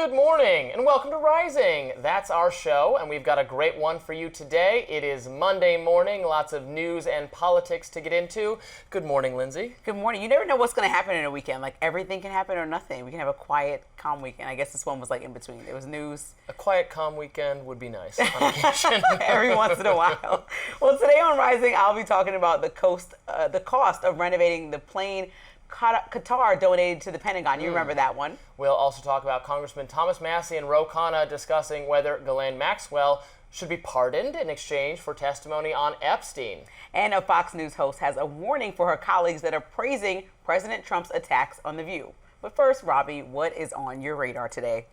Good morning and welcome to Rising. That's our show and we've got a great one for you today. It is Monday morning, lots of news and politics to get into. Good morning, Lindsay. Good morning. You never know what's going to happen in a weekend. Like everything can happen or nothing. We can have a quiet, calm weekend. I guess this one was like in between. There was news. A quiet, calm weekend would be nice on occasion. Every once in a while. Well, today on Rising, I'll be talking about the cost of renovating the plane Qatar donated to the Pentagon. You remember that one? We'll also talk about Congressman Thomas Massie and Ro Khanna discussing whether Ghislaine Maxwell should be pardoned in exchange for testimony on Epstein. And a Fox News host has a warning for her colleagues that are praising President Trump's attacks on The View. But first, Robbie, what is on your radar today?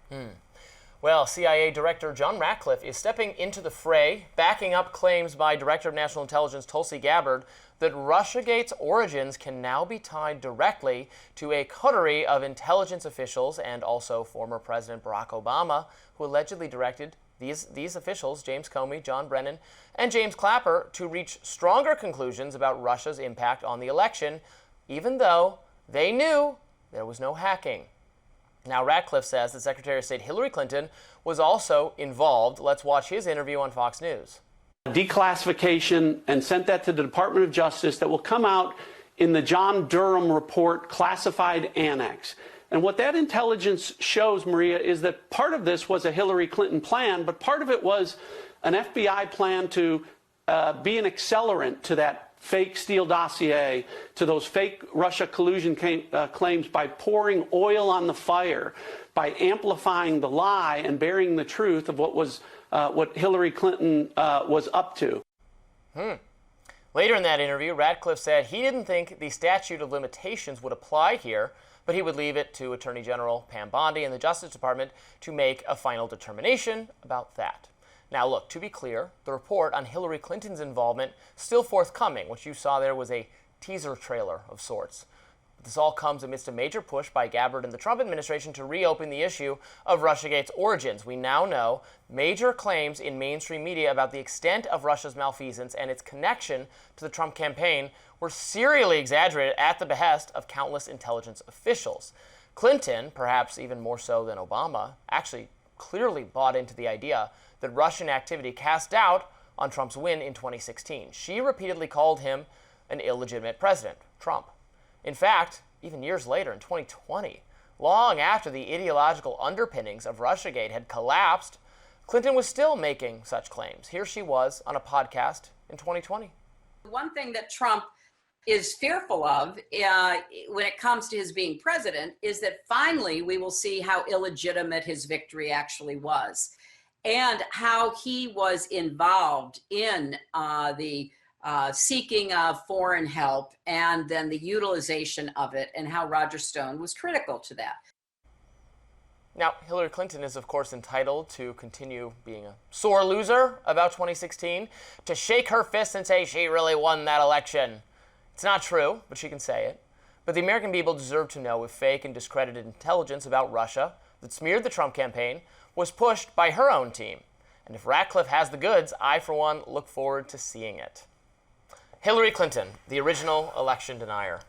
Well, CIA Director John Ratcliffe is stepping into the fray, backing up claims by Director of National Intelligence Tulsi Gabbard that Russiagate's origins can now be tied directly to a coterie of intelligence officials and also former President Barack Obama, who allegedly directed these officials, James Comey, John Brennan, and James Clapper, to reach stronger conclusions about Russia's impact on the election, even though they knew there was no hacking. Now, Ratcliffe says that Secretary of State Hillary Clinton was also involved. Let's watch his interview on Fox News. Declassification and sent that to the Department of Justice that will come out in the John Durham report classified annex. And what that intelligence shows, Maria, is that part of this was a Hillary Clinton plan, but part of it was an FBI plan to be an accelerant to that fake Steele dossier, to those fake Russia collusion claims by pouring oil on the fire, by amplifying the lie and burying the truth of what Hillary Clinton was up to. Later in that interview, Ratcliffe said he didn't think the statute of limitations would apply here, but he would leave it to Attorney General Pam Bondi and the Justice Department to make a final determination about that. Now, look, to be clear, the report on Hillary Clinton's involvement still forthcoming. What you saw there was a teaser trailer of sorts. This all comes amidst a major push by Gabbard and the Trump administration to reopen the issue of Russiagate's origins. We now know major claims in mainstream media about the extent of Russia's malfeasance and its connection to the Trump campaign were serially exaggerated at the behest of countless intelligence officials. Clinton, perhaps even more so than Obama, actually clearly bought into the idea that Russian activity cast doubt on Trump's win in 2016. She repeatedly called him an illegitimate president, Trump. In fact, even years later, in 2020, long after the ideological underpinnings of Russiagate had collapsed, Clinton was still making such claims. Here she was on a podcast in 2020. One thing that Trump is fearful of when it comes to his being president is that finally we will see how illegitimate his victory actually was and how he was involved in the seeking of foreign help and then the utilization of it and how Roger Stone was critical to that. Now, Hillary Clinton is, of course, entitled to continue being a sore loser about 2016, to shake her fist and say she really won that election. It's not true, but she can say it. But the American people deserve to know if fake and discredited intelligence about Russia that smeared the Trump campaign was pushed by her own team. And if Ratcliffe has the goods, I, for one, look forward to seeing it. Hillary Clinton, the original election denier.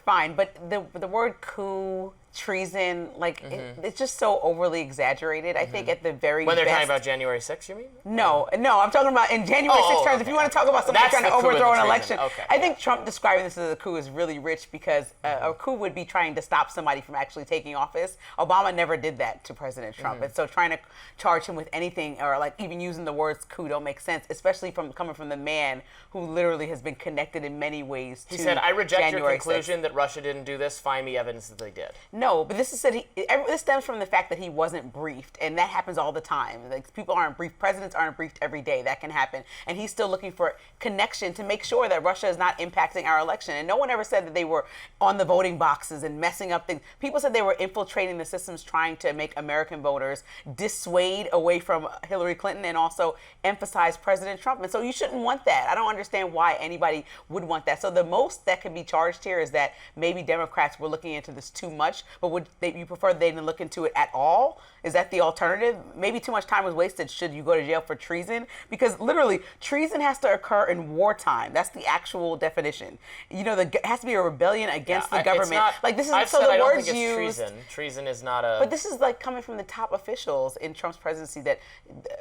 Fine, but the word coup, treason, like it's just so overly exaggerated. I think at the very When they're best, talking about January 6th, you mean? No, I'm talking about in January 6th terms. If you want to talk about somebody That's trying to the coup and overthrow the an treason. election, Okay. I think Trump describing this as a coup is really rich because a coup would be trying to stop somebody from actually taking office. Obama never did that to President Trump, and so trying to charge him with anything or like even using the words coup don't make sense, especially coming from the man who literally has been connected in many ways to He said, I reject January your conclusion 6th. that Russia didn't do this. Find me evidence that they did. No, but this stems from the fact that he wasn't briefed, and that happens all the time. Like people aren't briefed, presidents aren't briefed every day. That can happen, and he's still looking for connection to make sure that Russia is not impacting our election. And no one ever said that they were on the voting boxes and messing up things. People said they were infiltrating the systems, trying to make American voters dissuade away from Hillary Clinton and also emphasize President Trump. And so you shouldn't want that. I don't understand why anybody would want that. So the most that could be charged here is that maybe Democrats were looking into this too much, but you prefer they didn't look into it at all? Is that the alternative? Maybe too much time was wasted. Should you go to jail for treason? Because literally, treason has to occur in wartime. That's the actual definition. You know, it has to be a rebellion against the government. Not, like this is I've so said the I don't words think it's used. treason. Treason is not a. But this is like coming from the top officials in Trump's presidency that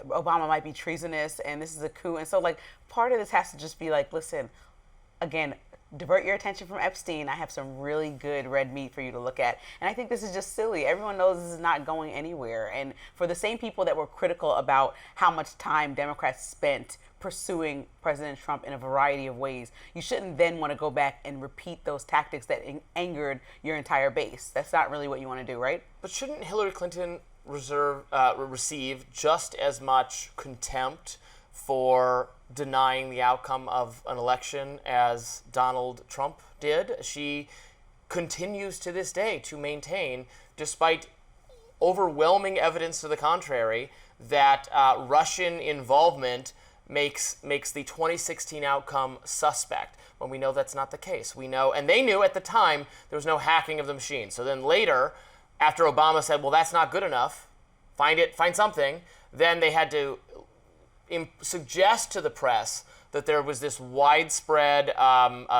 Obama might be treasonous and this is a coup. And so like part of this has to just be like, listen, again, divert your attention from Epstein. I have some really good red meat for you to look at. And I think this is just silly. Everyone knows this is not going anywhere. And for the same people that were critical about how much time Democrats spent pursuing President Trump in a variety of ways, you shouldn't then want to go back and repeat those tactics that angered your entire base. That's not really what you want to do, right? But shouldn't Hillary Clinton receive just as much contempt for denying the outcome of an election as Donald Trump did? She continues to this day to maintain, despite overwhelming evidence to the contrary, that Russian involvement makes the 2016 outcome suspect, when we know that's not the case. We know, and they knew at the time there was no hacking of the machine. So then later, after Obama said, well, that's not good enough, find something, then they had to suggest to the press that there was this widespread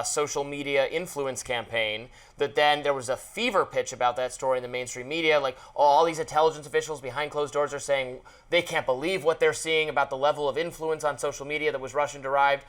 social media influence campaign, that then there was a fever pitch about that story in the mainstream media, like all these intelligence officials behind closed doors are saying they can't believe what they're seeing about the level of influence on social media that was Russian-derived.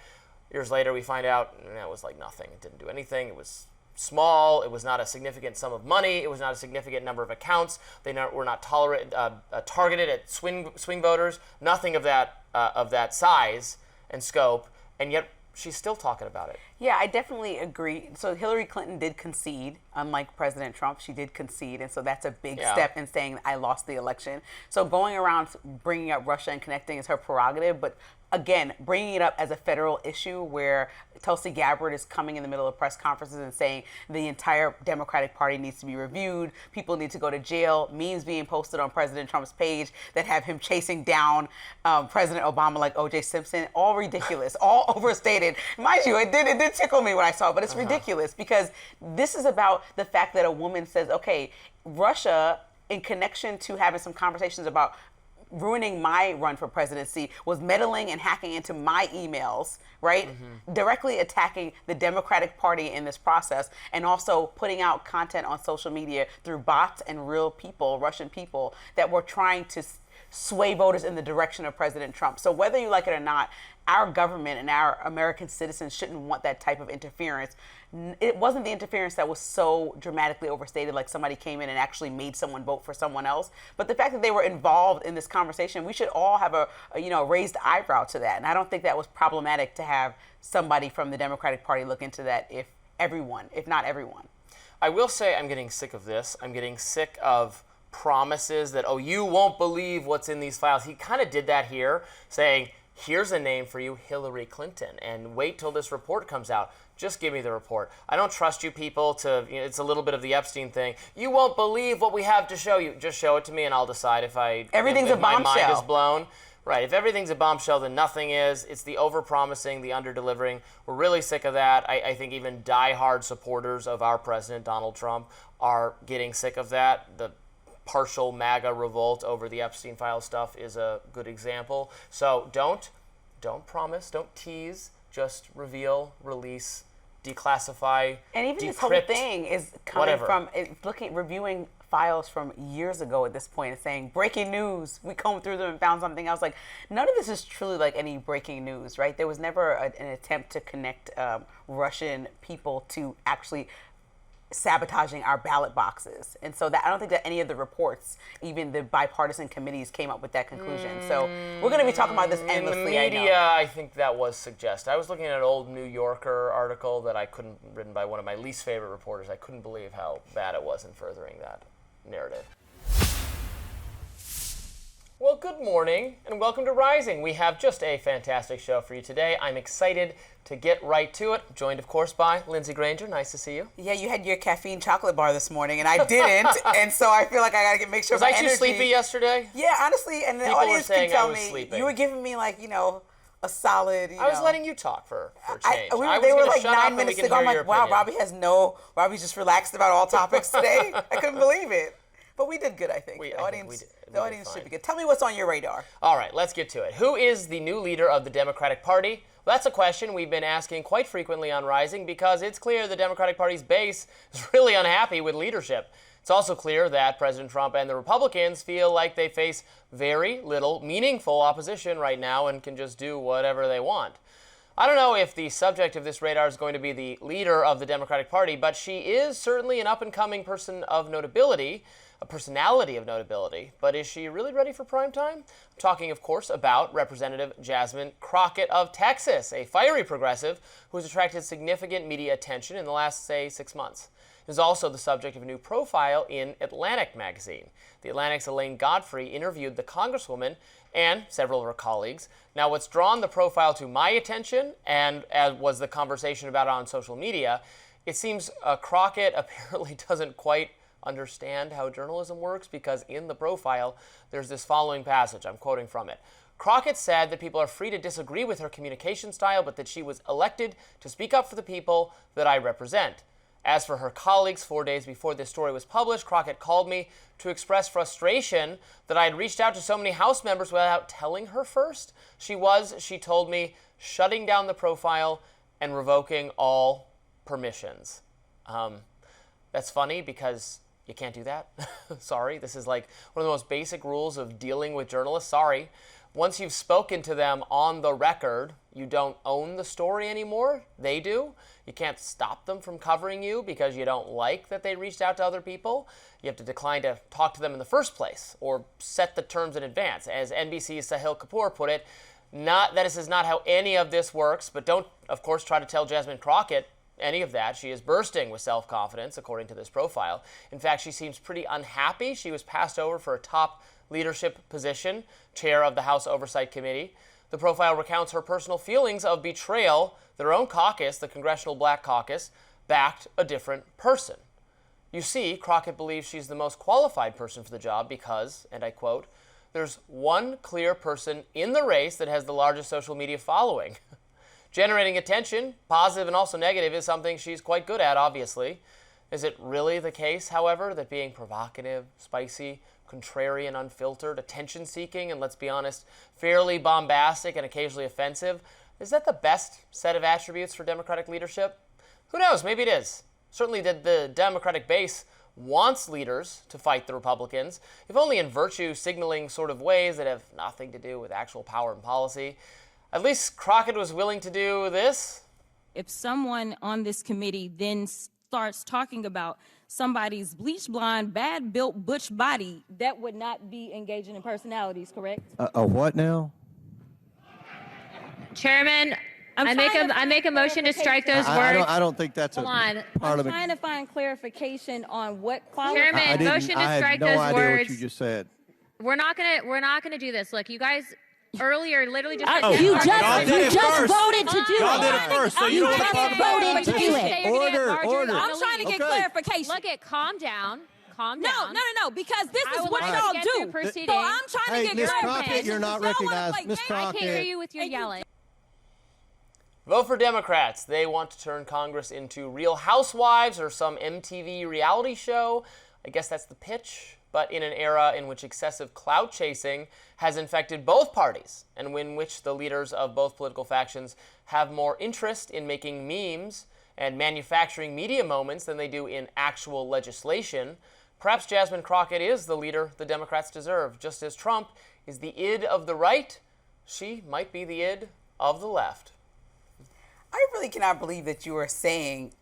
Years later, we find out it was like nothing. It didn't do anything. It was small. It was not a significant sum of money. It was not a significant number of accounts. They were not targeted at swing voters. Nothing of that size and scope, and yet she's still talking about it. Yeah, I definitely agree. So Hillary Clinton did concede, unlike President Trump. She did concede, and so that's a big step in saying I lost the election. So going around bringing up Russia and connecting is her prerogative, but again, bringing it up as a federal issue where Tulsi Gabbard is coming in the middle of press conferences and saying the entire Democratic Party needs to be reviewed, people need to go to jail, memes being posted on President Trump's page that have him chasing down President Obama like O.J. Simpson, all ridiculous, all overstated. Mind you, it did tickle me when I saw it, but it's ridiculous because this is about the fact that a woman says, okay, Russia, in connection to having some conversations about ruining my run for presidency, was meddling and hacking into my emails, right? Directly attacking the Democratic Party in this process, and also putting out content on social media through bots and real people, Russian people, that were trying to sway voters in the direction of President Trump. So whether you like it or not, our government and our American citizens shouldn't want that type of interference. It wasn't the interference that was so dramatically overstated, like somebody came in and actually made someone vote for someone else. But the fact that they were involved in this conversation, we should all have a raised eyebrow to that. And I don't think that was problematic to have somebody from the Democratic Party look into that, if not everyone. I will say I'm getting sick of this. I'm getting sick of promises that, oh, you won't believe what's in these files. He kind of did that here, saying, here's a name for you, Hillary Clinton, and wait till this report comes out. Just give me the report. I don't trust you people to, it's a little bit of the Epstein thing. You won't believe what we have to show you. Just show it to me and I'll decide if everything's a bombshell. My mind is blown. Right, if everything's a bombshell, then nothing is. It's the over-promising, the under-delivering. We're really sick of that. I think even die-hard supporters of our president, Donald Trump, are getting sick of that. The partial MAGA revolt over the Epstein file stuff is a good example. So don't promise, don't tease, just reveal, release, declassify, and even decrypt, this whole thing is coming whatever. from reviewing files from years ago at this point and saying breaking news, we combed through them and found something else. Like, none of this is truly like any breaking news, right? There was never an attempt to connect Russian people to actually sabotaging our ballot boxes. And so that I don't think that any of the reports, even the bipartisan committees, came up with that conclusion. So we're going to be talking about this endlessly. In the media, I think that was suggested. I was looking at an old New Yorker article that written by one of my least favorite reporters. I couldn't believe how bad it was in furthering that narrative. Well, good morning and welcome to Rising. We have just a fantastic show for you today. I'm excited to get right to it. Joined, of course, by Lindsay Granger. Nice to see you. Yeah, you had your caffeine chocolate bar this morning, and I didn't, and so I feel like I got to make sure. Was I too sleepy yesterday? Yeah, honestly, and the People audience were saying can tell I was me sleeping. you were giving me a solid, I was letting you talk for change. They were like shut up 9 and we minutes can ago. I'm hear your like, wow, opinion. Robbie's just relaxed about all topics today. I couldn't believe it. But we did good, I think. The audience should be good. Tell me what's on your radar. All right, let's get to it. Who is the new leader of the Democratic Party? Well, that's a question we've been asking quite frequently on Rising because it's clear the Democratic Party's base is really unhappy with leadership. It's also clear that President Trump and the Republicans feel like they face very little meaningful opposition right now and can just do whatever they want. I don't know if the subject of this radar is going to be the leader of the Democratic Party, but she is certainly an up-and-coming person of notability, a personality of notability. But is she really ready for prime time? I'm talking, of course, about Representative Jasmine Crockett of Texas, a fiery progressive who has attracted significant media attention in the last, say, 6 months. It is also the subject of a new profile in Atlantic magazine. The Atlantic's Elaine Godfrey interviewed the Congresswoman and several of her colleagues. Now, what's drawn the profile to my attention, and as was the conversation about it on social media, it seems Crockett apparently doesn't quite understand how journalism works, because in the profile, there's this following passage. I'm quoting from it. Crockett said that people are free to disagree with her communication style, but that she was elected to speak up for the people that I represent. As for her colleagues, 4 days before this story was published, Crockett called me to express frustration that I had reached out to so many House members without telling her first. She told me, shutting down the profile and revoking all permissions. That's funny because you can't do that. Sorry, this is like one of the most basic rules of dealing with journalists. Sorry. Once you've spoken to them on the record, you don't own the story anymore. They do. You can't stop them from covering you because you don't like that they reached out to other people. You have to decline to talk to them in the first place or set the terms in advance. As NBC's Sahil Kapoor put it, this is not how any of this works, but don't, of course, try to tell Jasmine Crockett any of that. She is bursting with self-confidence, according to this profile. In fact, she seems pretty unhappy. She was passed over for a top leadership position, chair of the House Oversight Committee. The profile recounts her personal feelings of betrayal that her own caucus, the Congressional Black Caucus, backed a different person. You see, Crockett believes she's the most qualified person for the job because, and I quote, there's one clear person in the race that has the largest social media following. Generating attention, positive and also negative, is something she's quite good at, obviously. Is it really the case, however, that being provocative, spicy, contrarian, unfiltered, attention-seeking, and let's be honest, fairly bombastic and occasionally offensive, is that the best set of attributes for Democratic leadership? Who knows? Maybe it is. Certainly the Democratic base wants leaders to fight the Republicans, if only in virtue-signaling sort of ways that have nothing to do with actual power and policy. At least Crockett was willing to do this. If someone on this committee then starts talking about somebody's bleach blonde, bad-built butch body, that would not be engaging in personalities, correct? A what now? Chairman, I make a motion to strike those words. I don't think that's I'm trying to find clarification on what quality. Chairman, motion to strike those words. I had no idea what you just said. We're not gonna do this. Look, you guys earlier literally just You just voted to do it. Y'all did it first, so you don't want to talk about voted to do it. Order. I'm trying to get clarification. Look at calm down. No, because this is what y'all do. So I'm trying to get Ms. clarification. Crockett, you're not recognized. Ms. I can't hear Crockett. you with your yelling. Vote for Democrats. They want to turn Congress into Real Housewives or some MTV reality show. I guess that's the pitch. But in an era in which excessive clout chasing has infected both parties, and in which the leaders of both political factions have more interest in making memes and manufacturing media moments than they do in actual legislation, perhaps Jasmine Crockett is the leader the Democrats deserve. Just as Trump is the id of the right, she might be the id of the left. I really cannot believe that you are saying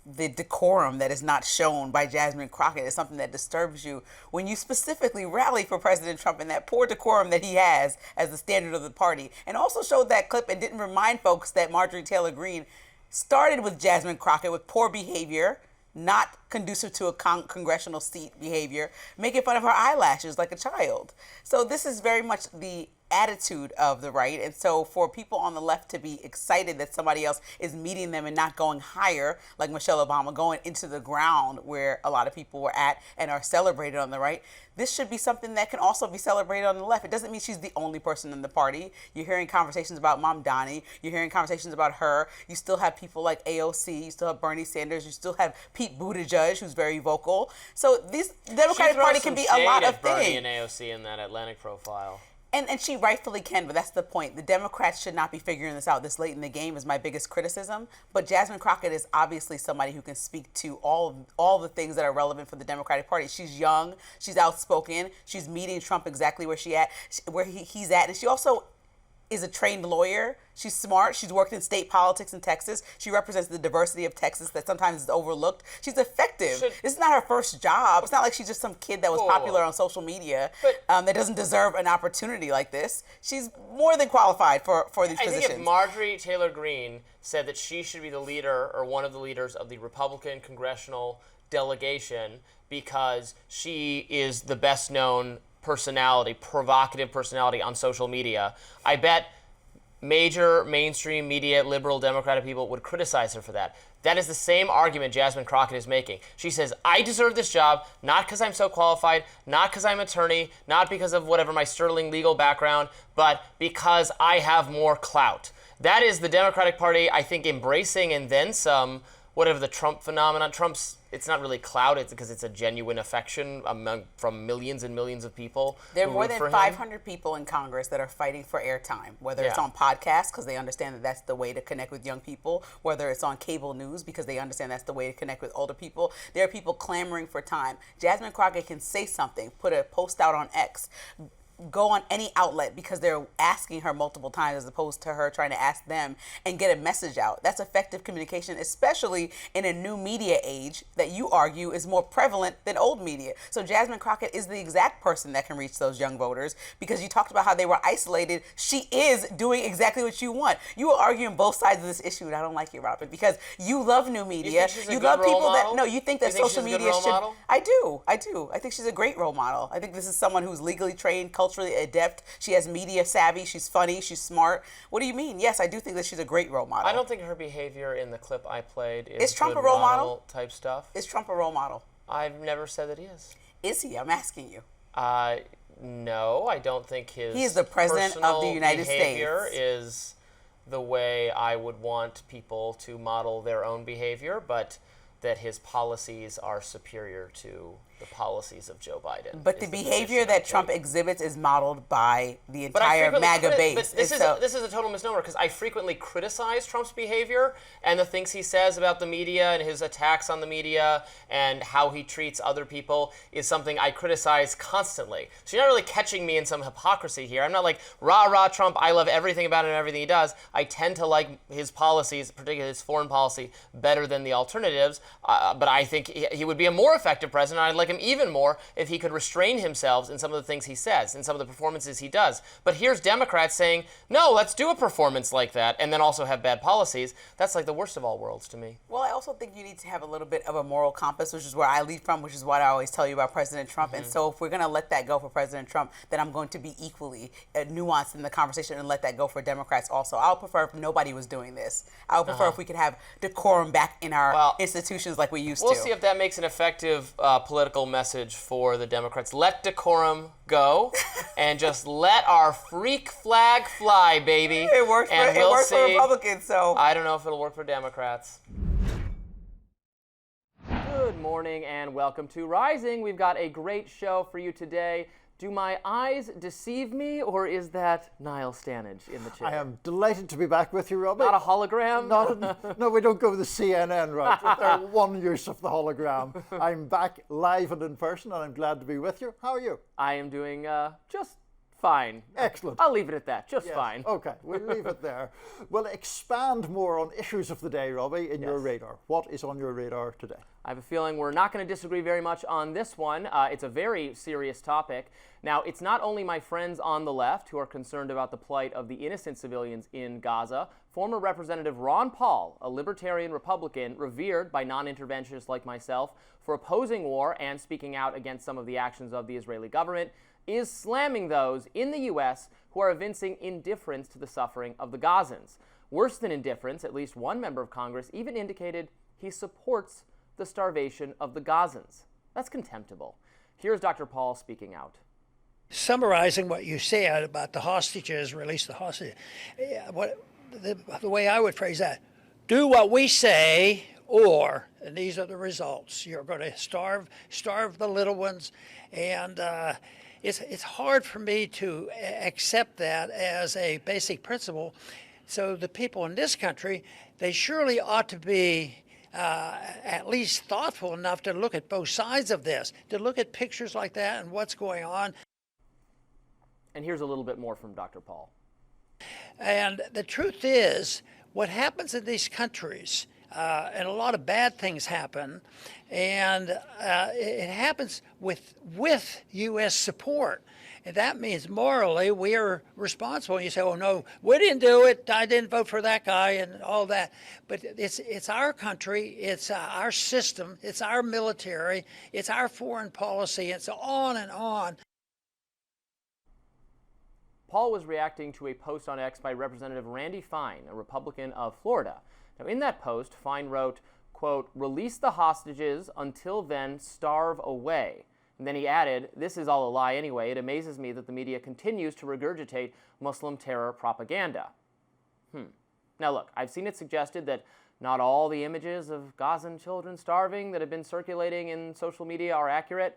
the decorum that is not shown by Jasmine Crockett is something that disturbs you when you specifically rally for President Trump and that poor decorum that he has as the standard of the party, and also showed that clip and didn't remind folks that Marjorie Taylor Greene started with Jasmine Crockett with poor behavior, not conducive to a congressional seat behavior, making fun of her eyelashes like a child. So this is very much the attitude of the right. And so for people on the left to be excited that somebody else is meeting them and not going higher, like Michelle Obama, going into the ground where a lot of people were at and are celebrated on the right, this should be something that can also be celebrated on the left. It doesn't mean she's the only person in the party. You're hearing conversations about Mamdani. You're hearing conversations about her. You still have people like AOC. You still have Bernie Sanders. You still have Pete Buttigieg, who's very vocal. So the Democratic Party can be a lot of things. Bernie and AOC in that Atlantic profile. And she rightfully can, but that's the point. The Democrats should not be figuring this out this late in the game is my biggest criticism. But Jasmine Crockett is obviously somebody who can speak to all the things that are relevant for the Democratic Party. She's young, she's outspoken, she's meeting Trump exactly where he's at, and she also is a trained lawyer. She's smart. She's worked in state politics in Texas. She represents the diversity of Texas that sometimes is overlooked. She's effective. This is not her first job. It's not like she's just some kid that was popular on social media that doesn't deserve an opportunity like this. She's more than qualified for these positions. I think if Marjorie Taylor Greene said that she should be the leader or one of the leaders of the Republican congressional delegation because she is the best known personality, provocative personality on social media, I bet major mainstream media, liberal Democratic people would criticize her for that. That is the same argument Jasmine Crockett is making. She says, I deserve this job, not because I'm so qualified, not because I'm an attorney, not because of whatever my sterling legal background, but because I have more clout. That is the Democratic Party, I think, embracing and then some, whatever the Trump phenomenon. It's not really clout, it's because it's a genuine affection from millions and millions of people. There are more than 500 people in Congress that are fighting for airtime, whether it's on podcasts because they understand that that's the way to connect with young people, whether it's on cable news because they understand that's the way to connect with older people. There are people clamoring for time. Jasmine Crockett can say something, put a post out on X, go on any outlet because they're asking her multiple times as opposed to her trying to ask them and get a message out. That's effective communication, especially in a new media age that you argue is more prevalent than old media. So Jasmine Crockett is the exact person that can reach those young voters because you talked about how they were isolated. She is doing exactly what you want. You are arguing both sides of this issue, and I don't like you, Robin, because you love new media. You love people that no, you think that social media should. Model? I do. I think she's a great role model. I think this is someone who's legally trained, culturally adept. She has media savvy. She's funny. She's smart. What do you mean? Yes, I do think that she's a great role model. I don't think her behavior in the clip I played is Trump a role model type stuff. Is Trump a role model? I've never said that he is. Is he? I'm asking you. No, I don't think his He is the president of the United behavior States. Is the way I would want people to model their own behavior, but that his policies are superior to the policies of Joe Biden. But the behavior that Trump exhibits is modeled by the entire MAGA base. But this is a total misnomer because I frequently criticize Trump's behavior and the things he says about the media and his attacks on the media and how he treats other people is something I criticize constantly. So you're not really catching me in some hypocrisy here. I'm not like, rah, rah, Trump, I love everything about him and everything he does. I tend to like his policies, particularly his foreign policy, better than the alternatives. But I think he would be a more effective president. I'd like him even more if he could restrain himself in some of the things he says, in some of the performances he does. But here's Democrats saying, no, let's do a performance like that, and then also have bad policies. That's like the worst of all worlds to me. Well, I also think you need to have a little bit of a moral compass, which is where I lead from, which is what I always tell you about President Trump. And so if we're going to let that go for President Trump, then I'm going to be equally nuanced in the conversation and let that go for Democrats also. I would prefer if nobody was doing this. I would prefer if we could have decorum back in our institutions like we used to. We'll see if that makes an effective political message for the Democrats. Let decorum go and just let our freak flag fly, baby. It works for Republicans, so. I don't know if it'll work for Democrats. Good morning and welcome to Rising. We've got a great show for you today. Do my eyes deceive me, or is that Niall Stanage in the chair? I am delighted to be back with you, Robbie. Not a hologram? No, we don't go the CNN route. There's one use of the hologram. I'm back live and in person, and I'm glad to be with you. How are you? I am doing just fine. Excellent. I'll leave it at that. Just fine. Okay, we'll leave it there. We'll expand more on issues of the day, Robbie, in your radar. What is on your radar today? I have a feeling we're not going to disagree very much on this one. It's a very serious topic. Now, it's not only my friends on the left who are concerned about the plight of the innocent civilians in Gaza. Former Representative Ron Paul, a libertarian Republican revered by non-interventionists like myself for opposing war and speaking out against some of the actions of the Israeli government, is slamming those in the U.S. who are evincing indifference to the suffering of the Gazans. Worse than indifference, at least one member of Congress even indicated he supports the starvation of the Gazans. That's contemptible. Here's Dr. Paul speaking out. Summarizing what you said about the hostages, release the hostages, the way I would phrase that, do what we say, or, and these are the results, you're going to starve the little ones, and it's hard for me to accept that as a basic principle. So the people in this country, they surely ought to be at least thoughtful enough to look at both sides of this, to look at pictures like that and what's going on. And here's a little bit more from Dr. Paul. And the truth is, what happens in these countries, and a lot of bad things happen, and it happens with U.S. support. And that means morally we are responsible. And you say, oh, no, we didn't do it. I didn't vote for that guy and all that. But it's our country. It's our system. It's our military. It's our foreign policy. It's on and on. Paul was reacting to a post on X by Representative Randy Fine, a Republican of Florida. Now, in that post, Fine wrote, quote, "Release the hostages, until then starve away." And then he added, "This is all a lie anyway. It amazes me that the media continues to regurgitate Muslim terror propaganda." Now look, I've seen it suggested that not all the images of Gazan children starving that have been circulating in social media are accurate.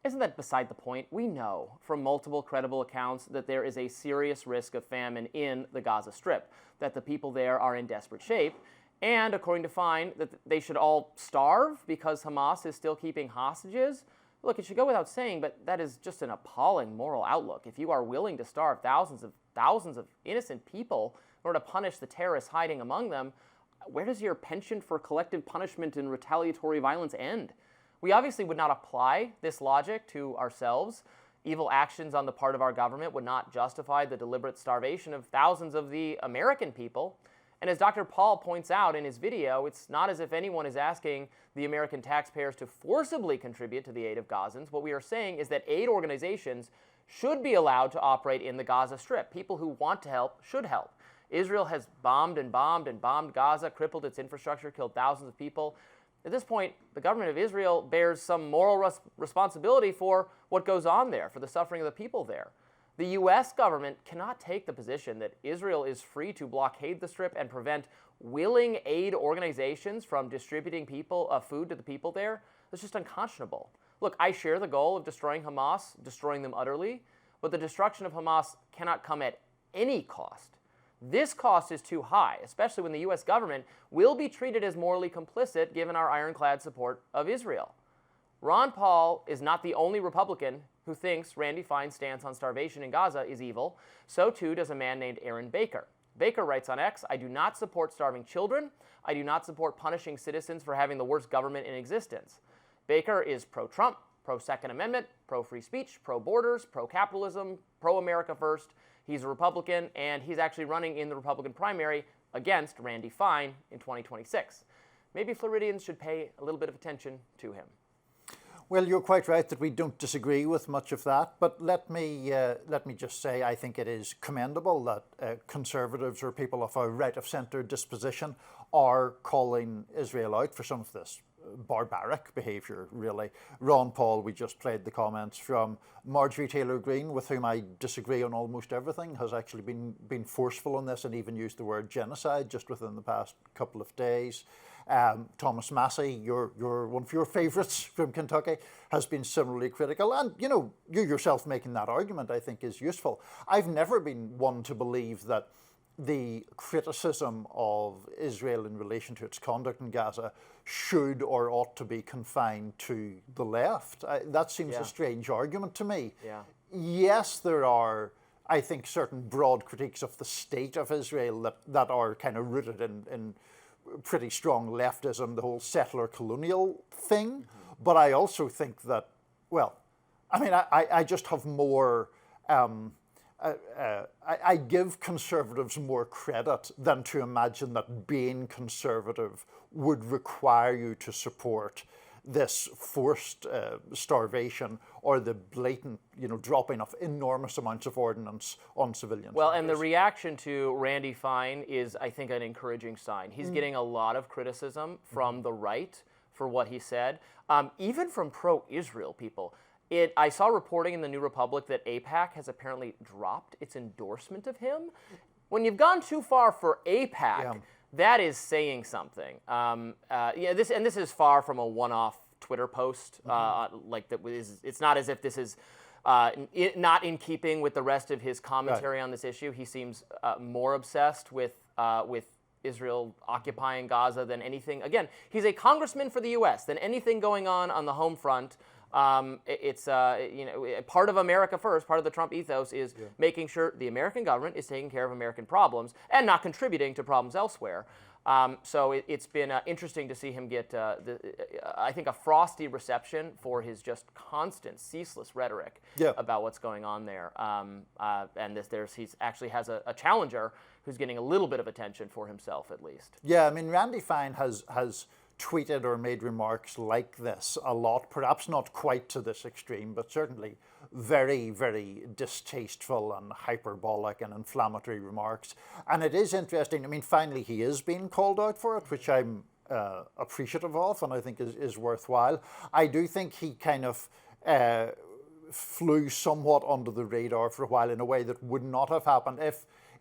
Isn't that beside the point? We know from multiple credible accounts that there is a serious risk of famine in the Gaza Strip, that the people there are in desperate shape, and according to Fine, that they should all starve because Hamas is still keeping hostages. Look, it should go without saying, but that is just an appalling moral outlook. If you are willing to starve thousands of innocent people in order to punish the terrorists hiding among them, where does your penchant for collective punishment and retaliatory violence end? We obviously would not apply this logic to ourselves. Evil actions on the part of our government would not justify the deliberate starvation of thousands of the American people. And as Dr. Paul points out in his video, it's not as if anyone is asking the American taxpayers to forcibly contribute to the aid of Gazans. What we are saying is that aid organizations should be allowed to operate in the Gaza Strip. People who want to help should help. Israel has bombed and bombed and bombed Gaza, crippled its infrastructure, killed thousands of people. At this point, the government of Israel bears some moral responsibility for what goes on there, for the suffering of the people there. The U.S. government cannot take the position that Israel is free to blockade the Strip and prevent willing aid organizations from distributing food to the people there. That's just unconscionable. Look, I share the goal of destroying Hamas, destroying them utterly, but the destruction of Hamas cannot come at any cost. This cost is too high, especially when the U.S. government will be treated as morally complicit given our ironclad support of Israel. Ron Paul is not the only Republican who thinks Randy Fine's stance on starvation in Gaza is evil. So too does a man named Aaron Baker. Baker writes on X, "I do not support starving children. I do not support punishing citizens for having the worst government in existence." Baker is pro-Trump, pro-Second Amendment, pro-free speech, pro-borders, pro-capitalism, pro-America first. He's a Republican, and he's actually running in the Republican primary against Randy Fine in 2026. Maybe Floridians should pay a little bit of attention to him. Well, you're quite right that we don't disagree with much of that, but let me just say I think it is commendable that conservatives or people of a right-of-centre disposition are calling Israel out for some of this barbaric behaviour, really. Ron Paul, we just played the comments from Marjorie Taylor Greene, with whom I disagree on almost everything, has actually been forceful on this and even used the word genocide just within the past couple of days. Thomas Massey, you're one of your favourites from Kentucky, has been similarly critical. And, you yourself making that argument, I think, is useful. I've never been one to believe that the criticism of Israel in relation to its conduct in Gaza should or ought to be confined to the left. That seems a strange argument to me. Yeah. Yes, there are, I think, certain broad critiques of the state of Israel that are kind of rooted in pretty strong leftism, the whole settler colonial thing. Mm-hmm. But I also think that, well, I mean, I just have more... I give conservatives more credit than to imagine that being conservative would require you to support this forced starvation or the blatant, dropping of enormous amounts of ordnance on civilians. Well, and the reaction to Randy Fine is, I think, an encouraging sign. He's getting a lot of criticism from the right for what he said, even from pro-Israel people. I saw reporting in the New Republic that AIPAC has apparently dropped its endorsement of him. When you've gone too far for AIPAC, that is saying something. This is far from a one-off Twitter post. It's not as if this is not in keeping with the rest of his commentary on this issue. He seems more obsessed with Israel occupying Gaza than anything. Again, he's a congressman for the U.S. than anything going on the home front. It's part of America first. Part of the Trump ethos is making sure the American government is taking care of American problems and not contributing to problems elsewhere. So it's been interesting to see him get, I think, a frosty reception for his just constant, ceaseless rhetoric about what's going on there. He actually has a challenger who's getting a little bit of attention for himself, at least. Yeah, I mean, Randy Fine has tweeted or made remarks like this a lot, perhaps not quite to this extreme, but certainly very, very distasteful and hyperbolic and inflammatory remarks. And it is interesting. I mean, finally, he is being called out for it, which I'm appreciative of and I think is worthwhile. I do think he kind of flew somewhat under the radar for a while in a way that would not have happened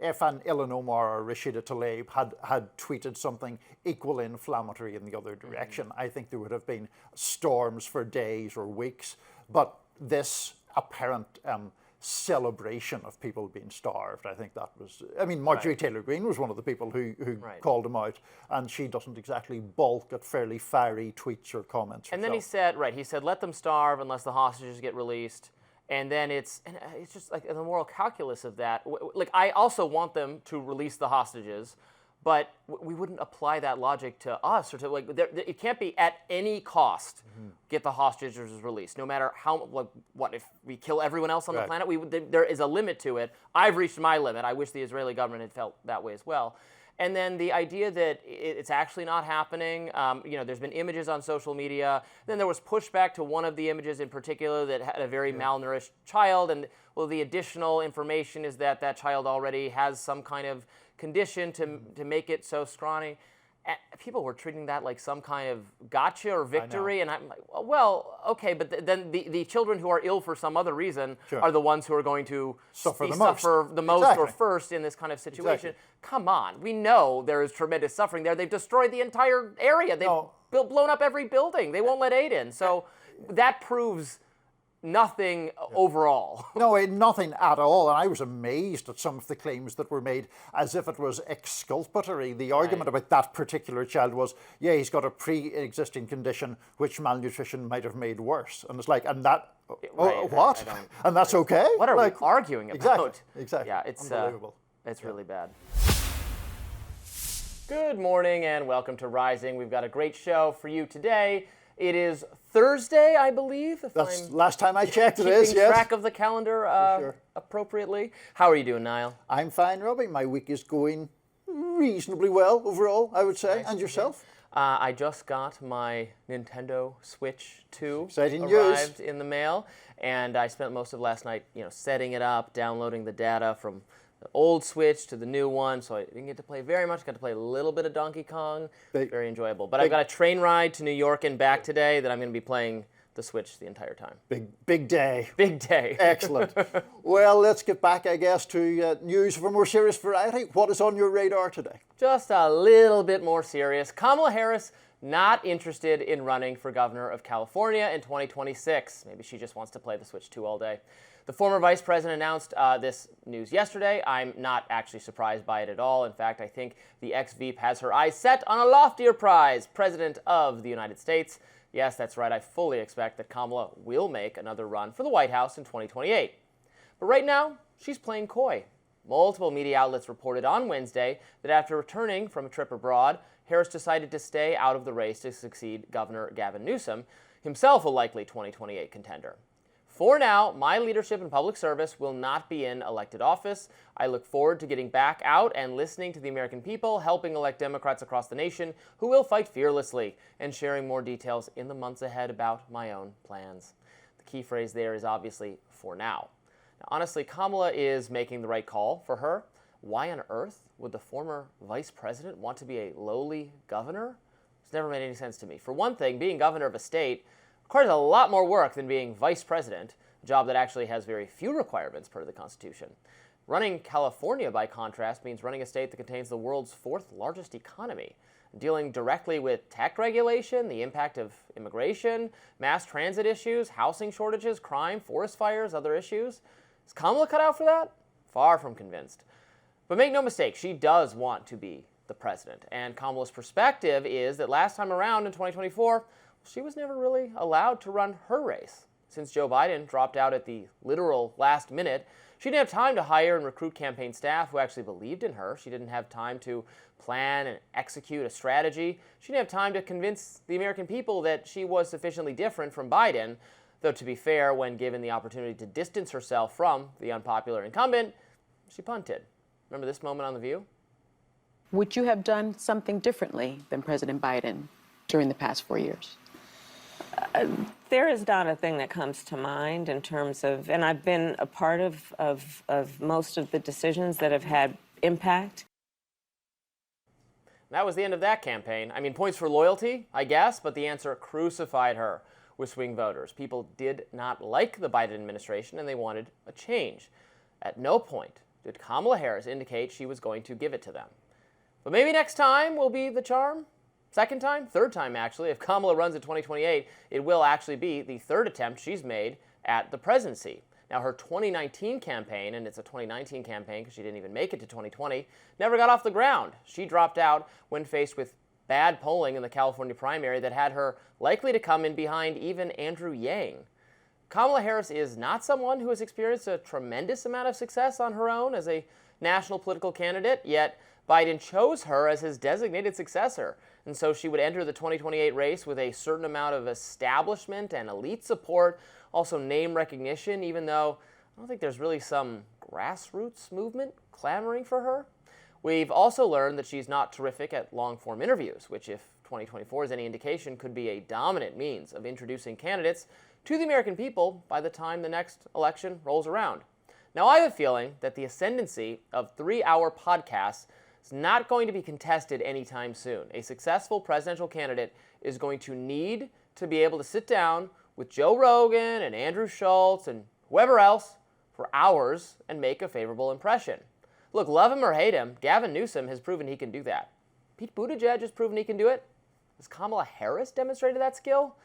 if an Ilhan Omar or Rashida Tlaib had tweeted something equally inflammatory in the other direction. I think there would have been storms for days or weeks. But this apparent celebration of people being starved, I think that was... I mean, Marjorie Taylor Greene was one of the people who called him out, and she doesn't exactly balk at fairly fiery tweets or comments herself. And then he said, let them starve unless the hostages get released. And then it's just like the moral calculus of that. Like, I also want them to release the hostages, but we wouldn't apply that logic to us or to it can't be at any cost get the hostages released, no matter how what if we kill everyone else on the planet. There is a limit to it. I've reached my limit. I wish the Israeli government had felt that way as well. And then the idea that it's actually not happening, there's been images on social media. Then there was pushback to one of the images in particular that had a very malnourished child. And, well, the additional information is that child already has some kind of condition to make it so scrawny. And people were treating that like some kind of gotcha or victory. And I'm like, well, okay, but then the children who are ill for some other reason are the ones who are going to suffer the most or first in this kind of situation. Exactly. Come on. We know there is tremendous suffering there. They've destroyed the entire area. They've blown up every building. They won't let aid in. So that proves nothing overall. No, nothing at all. And I was amazed at some of the claims that were made as if it was exculpatory. The argument about that particular child was, he's got a pre-existing condition which malnutrition might have made worse. And it's like, and that, what? And that's okay? What are we arguing about? Exactly. Yeah, it's unbelievable. It's really bad. Good morning and welcome to Rising. We've got a great show for you today. It is Thursday, I believe. That's last time I checked. It is, keeping track of the calendar appropriately. How are you doing, Niall? I'm fine, Robbie. My week is going reasonably well overall, I would say. Nice. And yourself? I just got my Nintendo Switch 2. Exciting arrived news. In the mail, and I spent most of last night, setting it up, downloading the data from the old Switch to the new one, so I didn't get to play very much. Got to play a little bit of Donkey Kong. Very enjoyable. But I've got a train ride to New York and back today that I'm going to be playing the Switch the entire time. Big day. Big day. Excellent. Well, let's get back, I guess, to news of a more serious variety. What is on your radar today? Just a little bit more serious. Kamala Harris not interested in running for governor of California in 2026. Maybe she just wants to play the Switch 2 all day. The former vice president announced this news yesterday. I'm not actually surprised by it at all. In fact, I think the ex-Veep has her eyes set on a loftier prize, President of the United States. Yes, that's right. I fully expect that Kamala will make another run for the White House in 2028. But right now, she's playing coy. Multiple media outlets reported on Wednesday that after returning from a trip abroad, Harris decided to stay out of the race to succeed Governor Gavin Newsom, himself a likely 2028 contender. For now, my leadership in public service will not be in elected office. I look forward to getting back out and listening to the American people, helping elect Democrats across the nation who will fight fearlessly, and sharing more details in the months ahead about my own plans. The key phrase there is obviously for now. Now, honestly, Kamala is making the right call for her. Why on earth would the former vice president want to be a lowly governor? It's never made any sense to me. For one thing, being governor of a state requires a lot more work than being vice president, a job that actually has very few requirements per the Constitution. Running California, by contrast, means running a state that contains the world's fourth largest economy, dealing directly with tech regulation, the impact of immigration, mass transit issues, housing shortages, crime, forest fires, other issues. Is Kamala cut out for that? Far from convinced. But make no mistake, she does want to be the president. And Kamala's perspective is that last time around in 2024, she was never really allowed to run her race. Since Joe Biden dropped out at the literal last minute, she didn't have time to hire and recruit campaign staff who actually believed in her. She didn't have time to plan and execute a strategy. She didn't have time to convince the American people that she was sufficiently different from Biden, though to be fair, when given the opportunity to distance herself from the unpopular incumbent, she punted. Remember this moment on The View? Would you have done something differently than President Biden during the past 4 years? There is not a thing that comes to mind in terms of, and I've been a part of most of the decisions that have had impact. That was the end of that campaign. I mean, points for loyalty, I guess, but the answer crucified her with swing voters. People did not like the Biden administration and they wanted a change. At no point did Kamala Harris indicate she was going to give it to them. But maybe next time will be the charm? Second time? Third time, actually. If Kamala runs in 2028, it will actually be the third attempt she's made at the presidency. Now, her 2019 campaign, and it's a 2019 campaign because she didn't even make it to 2020, never got off the ground. She dropped out when faced with bad polling in the California primary that had her likely to come in behind even Andrew Yang. Kamala Harris is not someone who has experienced a tremendous amount of success on her own as a national political candidate, yet Biden chose her as his designated successor. And so she would enter the 2028 race with a certain amount of establishment and elite support, also name recognition, even though I don't think there's really some grassroots movement clamoring for her. We've also learned that she's not terrific at long-form interviews, which, if 2024 is any indication, could be a dominant means of introducing candidates to the American people by the time the next election rolls around. Now, I have a feeling that the ascendancy of 3-hour podcasts is not going to be contested anytime soon. A successful presidential candidate is going to need to be able to sit down with Joe Rogan and Andrew Schultz and whoever else for hours and make a favorable impression. Look, love him or hate him, Gavin Newsom has proven he can do that. Pete Buttigieg has proven he can do it. Has Kamala Harris demonstrated that skill?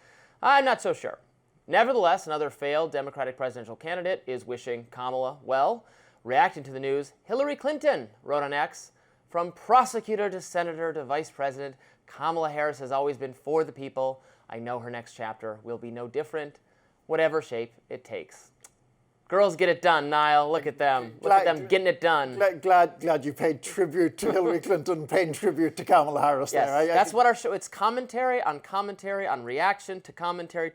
I'm not so sure. Nevertheless, another failed Democratic presidential candidate is wishing Kamala well. Reacting to the news, Hillary Clinton wrote on X, "From prosecutor to senator to vice president, Kamala Harris has always been for the people. I know her next chapter will be no different, whatever shape it takes." Girls get it done, Niall. Look at them. Look at them getting it done. Glad you paid tribute to Hillary Clinton, paying tribute to Kamala Harris yes, there. That's what our show, it's commentary on reaction to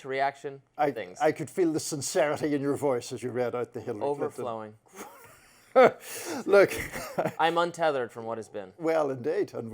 reaction things. I could feel the sincerity in your voice as you read out the Hillary Overflowing. Clinton. Look. I'm untethered from what has been. Well, indeed, and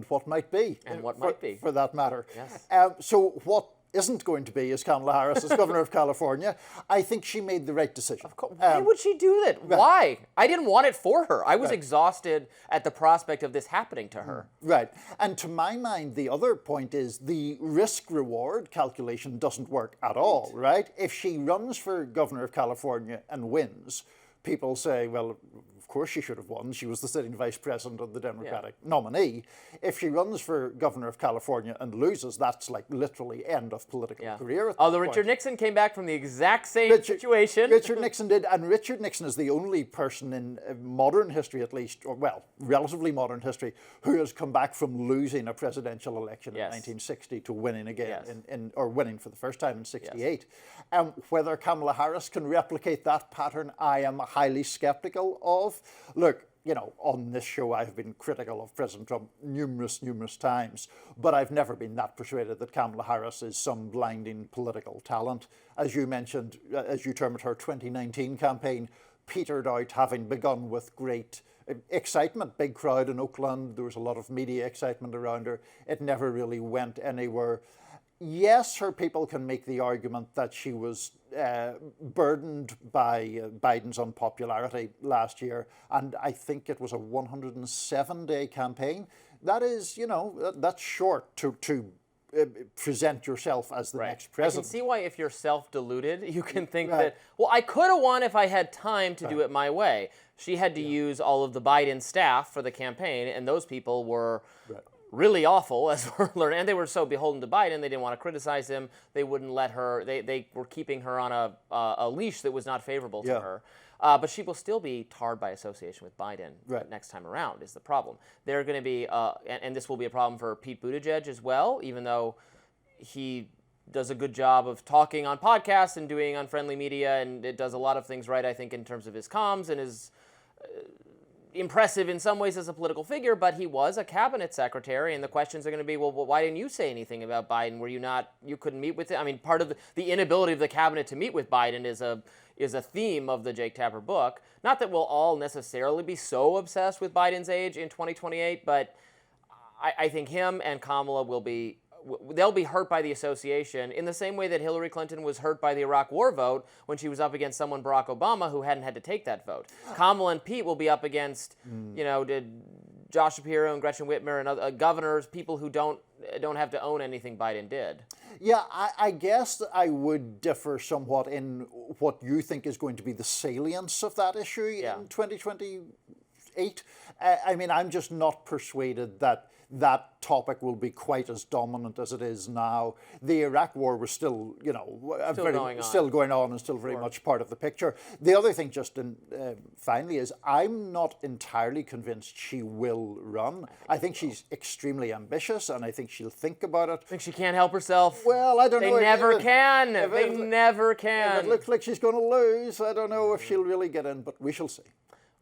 what might be. And what might be. For that matter. Yes. So what isn't going to be is Kamala Harris as governor of California. I think she made the right decision. Of course. Why would she do that? Why? I didn't want it for her. I was exhausted at the prospect of this happening to her. Right. And to my mind, the other point is the risk-reward calculation doesn't work at all, right? If she runs for governor of California and wins, people say, well, of course she should have won. She was the sitting vice president of the Democratic nominee. If she runs for governor of California and loses, that's like literally end of political career. Although Richard Nixon came back from the exact same situation. Richard Nixon did, and Richard Nixon is the only person in modern history, at least, or well, relatively modern history, who has come back from losing a presidential election in 1960 to winning again, or winning for the first time in 68. Whether Kamala Harris can replicate that pattern, I am highly skeptical of. Look, on this show, I've been critical of President Trump numerous times, but I've never been that persuaded that Kamala Harris is some blinding political talent. As you mentioned, as you termed her 2019 campaign, petered out, having begun with great excitement, big crowd in Oakland. There was a lot of media excitement around her. It never really went anywhere. Yes, her people can make the argument that she was burdened by Biden's unpopularity last year, and I think it was a 107-day campaign. That is, that's short to present yourself as the next president. I can see why, if you're self-deluded, you can think that, well, I could have won if I had time to do it my way. She had to use all of the Biden staff for the campaign, and those people were really awful, as we're learning. And they were so beholden to Biden, they didn't want to criticize him. They wouldn't let her, they were keeping her on a leash that was not favorable to her. But she will still be tarred by association with Biden next time around, is the problem. They're going to be, and this will be a problem for Pete Buttigieg as well, even though he does a good job of talking on podcasts and doing unfriendly media, and it does a lot of things right, I think, in terms of his comms and his impressive in some ways as a political figure, but he was a cabinet secretary, and the questions are going to be, well, why didn't you say anything about Biden? Were you not, you couldn't meet with him? I mean, part of the inability of the cabinet to meet with Biden is a theme of the Jake Tapper book. Not that we'll all necessarily be so obsessed with Biden's age in 2028, but I think him and Kamala they'll be hurt by the association in the same way that Hillary Clinton was hurt by the Iraq War vote when she was up against someone, Barack Obama, who hadn't had to take that vote. Kamala and Pete will be up against, Josh Shapiro and Gretchen Whitmer and other governors, people who don't have to own anything Biden did. Yeah, I guess I would differ somewhat in what you think is going to be the salience of that issue in 2028. I mean, I'm just not persuaded that topic will be quite as dominant as it is now. The Iraq War was still, still going on and still very much part of the picture. The other thing, just finally, is I'm not entirely convinced she will run. I think she's extremely ambitious, and I think she'll think about it. I think she can't help herself. Well, I don't know. They never can. They never can. If it looks like she's going to lose, I don't know if she'll really get in, but we shall see.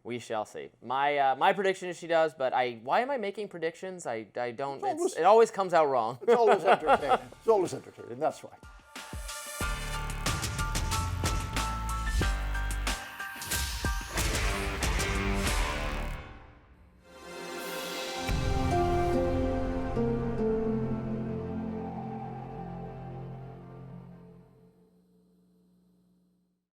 We shall see. My prediction is she does, but why am I making predictions? I don't. It always comes out wrong. It's always entertaining. It's always entertaining. That's why.